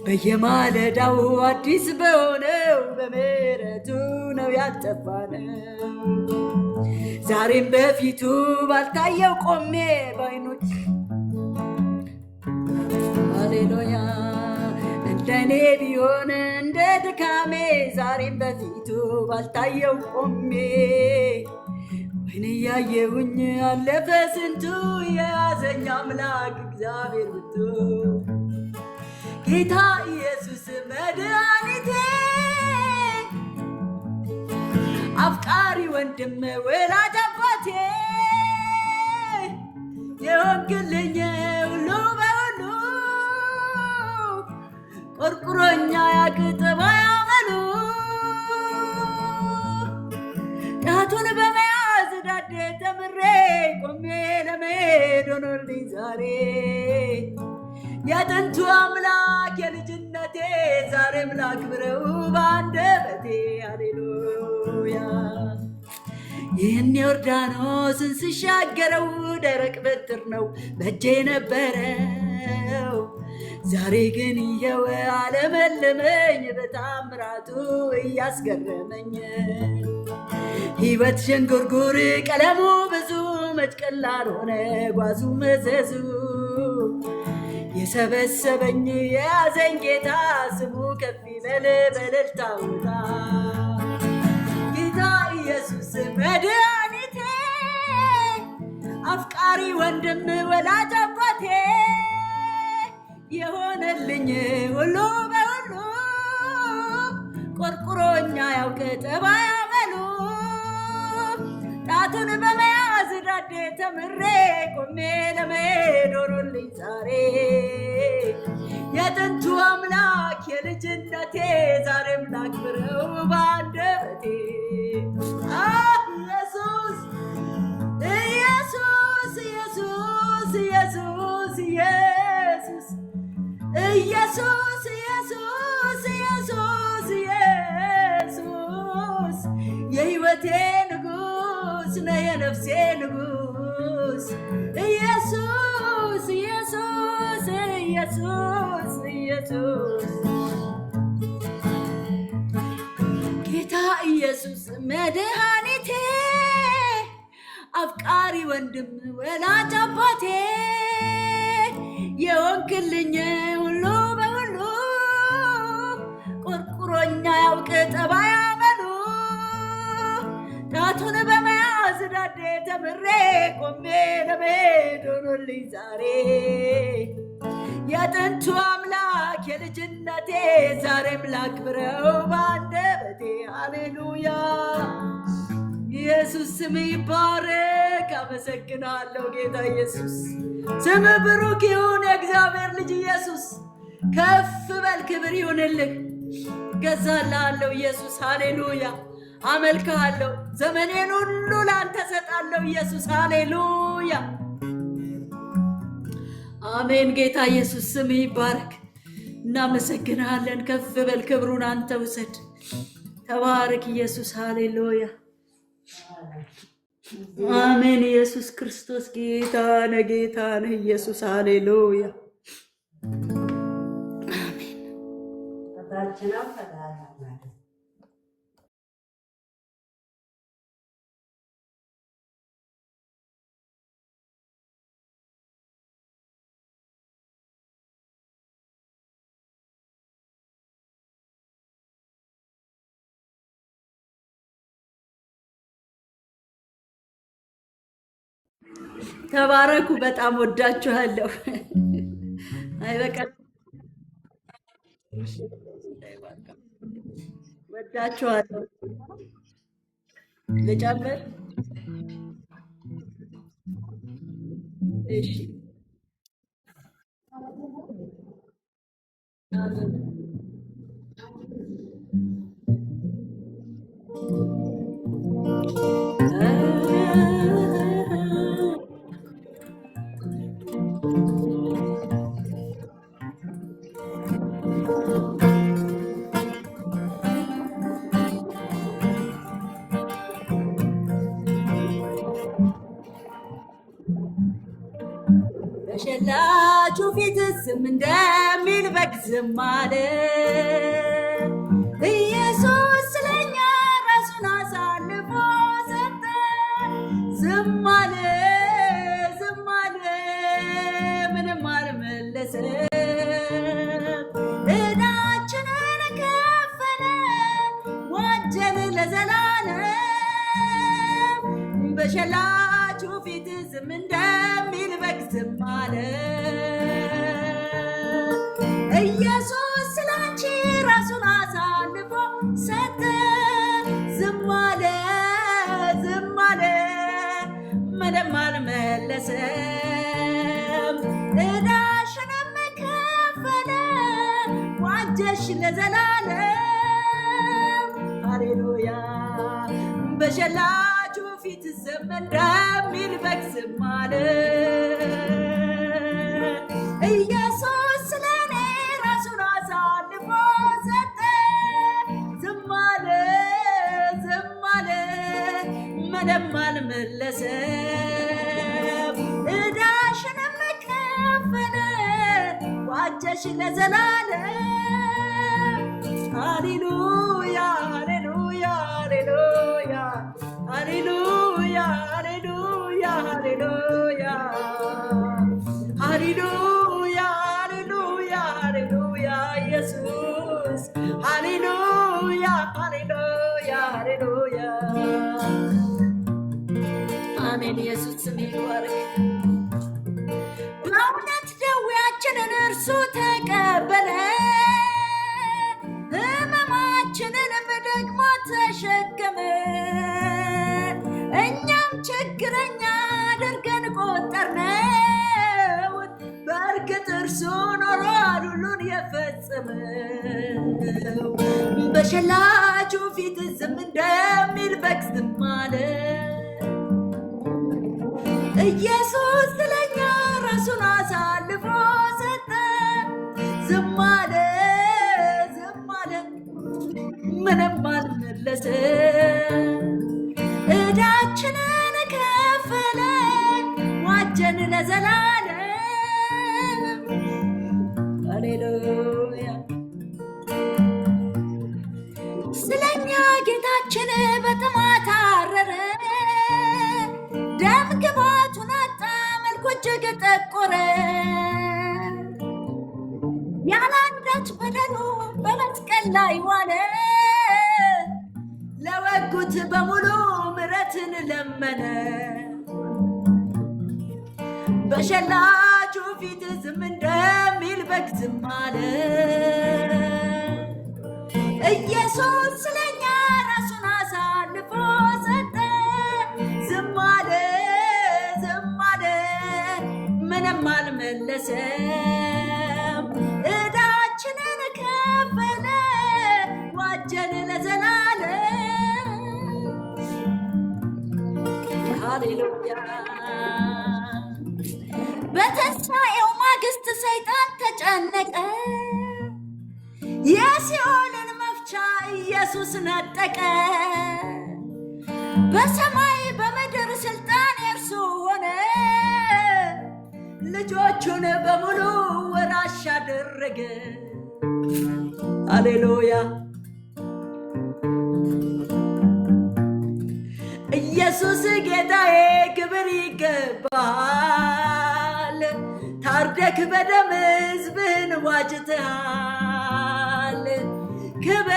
በየማለዳው አዲስ በሆነው በምሕረቱ ነው ያጠፋነው። ዛሬም በፊቱ ባልታየው ቆሜ ባይኖች ሃሌሉያ እንደኔ ቢሆን እንደ ድካሜ ዛሬም በፊቱ ባልታየው ቆሜ ወይን እያየሁኝ አለፈ ስንቱ የያዘኝ አምላክ እግዚአብሔር ብቱ ጌታ ኢየሱስ መድኃኒቴ አፍቃሪ ወንድም ወላጅ አባቴ የሆንክልኝ ሁሉ በሁሉ ቆርቁሮኛ ያቅጥባ ያመሉ ጣቱን በመያዝ ዳዴ ተምሬ ቆሜ ለመሄድ ሆኖልኝ ዛሬ የጥንቱ አምላክ የልጅነቴ ዛሬም ላክብረው በአንደበቴ ሃሌሉያ። ይህን ዮርዳኖስን ስሻገረው ደረቅ በትር ነው በእጄ ነበረው። ዛሬ ግን ይኸው አለመለመኝ በታምራቱ እያስገረመኝ። ሕይወት ዥንጉርጉር ቀለሙ ብዙ መች ቀላል ሆነ ጓዙ መዘዙ። የሰበሰበኝ የያዘኝ ጌታ ስሙ ከፍ ይበል በእልልታ ውጣ። ጌታ ኢየሱስ መድኃኒቴ አፍቃሪ ወንድም ወላጅ አባቴ የሆነልኝ ሁሉ በሁሉ ቆርቁሮኛ ያውቅ ጠባይ አመሉ ጣቱን በመያዝ ዳዴ ተምሬ ቆሜ ለመሄድ ሆኖልኝ ዛሬ የጥንቱ አምላክ የልጅነቴ ዛሬም ላክብረው በአንደበቴ። ኢየሱስ ኢየሱስ ኢየሱስ ኢየሱስ ኢየሱስ ኢየሱስ ኢየሱስ ኢየሱስ ኢየሱስ የሕይወቴ ንጉሥ ነህ የነፍሴ ንጉሥ ኢየሱስ ኢየሱስ ኢየሱስ ኢየሱስ ጌታ ኢየሱስ መድኃኒቴ አፍቃሪ ወንድም ወላጅ አባቴ የሆንክልኝ ሁሉ በሁሉ ቆርቁሮኛ ያውቅ ጠባይ አመሉ ጣቱን በመያዝ ዳዴ ተምሬ ቆሜ ለመሄድ ሆኖልኝ ዛሬ የጥንቱ አምላክ የልጅነቴ ዛሬም ላክብረው በአንደበቴ ሃሌሉያ። ኢየሱስ ስም ይባረክ። አመሰግናለሁ ጌታ ኢየሱስ ስም ብሩክ ይሁን። የእግዚአብሔር ልጅ ኢየሱስ ከፍ በል ክብር ይሁንልህ። እገዛልሃለሁ ኢየሱስ ሃሌሉያ። አመልክሃለሁ ዘመኔን ሁሉ ላንተ ሰጣለሁ ኢየሱስ ሃሌሉያ አሜን። ጌታ ኢየሱስ ስም ይባረክ። እናመሰግንሃለን። ከፍ በል ክብሩን አንተ ውሰድ። ተባረክ ኢየሱስ ሃሌሉያ አሜን። ኢየሱስ ክርስቶስ ጌታ ነህ፣ ጌታ ነህ ኢየሱስ ሃሌሉያ አሜን። ተባረኩ። በጣም ወዳችኋለሁ። አይበቃም? ወዳችኋለሁ። ልጨምር? እሺ። በሸላቹ ፊት ዝም እንደሚል ዝም አለ። ኢየሱስ ስለኛ ራሱን አሳልፎ ሰጠ። ዝም አለ ዝም አለ ምንም አልመለሰም። ዕዳችንን ከፈለ ዋጀን ለዘላለም። በሸላቹ ፊት ዝም እንደሚል በግ ዝም አለ። ኢየሱስ ስላንቺ ራሱን አሳልፎ ሰጠ። ዝም አለ ዝም አለ ምንም አልመለሰም። ዕዳሽንም ከፈለ ዋጀሽ ለዘላለም። ሃሌሉያ በሸላቹ ፊት ዝም እንደሚል በግ ዝም አለ። ኢየሱስ ስለኔ ራሱን አሳልፎ ሰጠ። ዝም አለ ዝም አለ ምንም አልመለሰም። ዕዳሽንም ከፈለ ዋጀሽ ለዘላለም። ሃሌሉያ ሃሌሉያ ሃሌሉያ ሃሌሉያ ሃሌሉያ ሃሌሉያ ሃሌሉያ ሃሌሉያ ሃሌሉያ ኢየሱስ ሃሌሉያ ሃሌሉያ ሃሌሉያ አሜን። ኢየሱስ ስም ይባረክ። በእውነት ደዌያችንን እርሱ ተቀበለ፣ ሕመማችንንም ደግሞ ተሸከመ። እኛም ችግረኛ አድርገን ቆጠርነው፣ በእርግጥ እርሱ ኖሯል ሁሉን የፈጸመው። በሸላቹ ፊት ዝም እንደሚል በግ ዝም አለ። ኢየሱስ ስለኛ ራሱን አሳልፎ ሰጠ። ዝም አለ ዝም አለ ምንም አልመለሰም። ዕዳችንን ከፈለ ዋጀን ለዘላለም። ሃሌሉያ ስለኛ ጌታችን በጥማት አረረ፣ ደም ግባቱን አጣ፣ መልኩ እጅግ ጠቆረ። ያላንዳች በደሉ በመስቀል ላይ ዋለ፣ ለወጉት በሙሉ ምሕረትን ለመነ። በሸላቹ ፊት ዝም እንደሚል በግ ዝም አለ። ኢየሱስ ስለኛ ራሱን አሳልፎ ሰጠ። ዝም አለ ዝም አለ ምንም አልመለሰም። ዕዳችንን ከፈለ ዋጀን ለዘላለም። ሃሌሉያ በትንሣኤው ማግስት ሰይጣን ተጨነቀ፣ የሲኦልን መፍቻ ኢየሱስ ነጠቀ። በሰማይ በምድር ስልጣን የእርሱ ሆነ፣ ልጆቹን በሙሉ ወራሽ አደረገ። ሃሌሉያ ኢየሱስ ጌታዬ ክብር ይገባል። ታርደክ በደም ሕዝብህን ዋጅተሃል። ክብር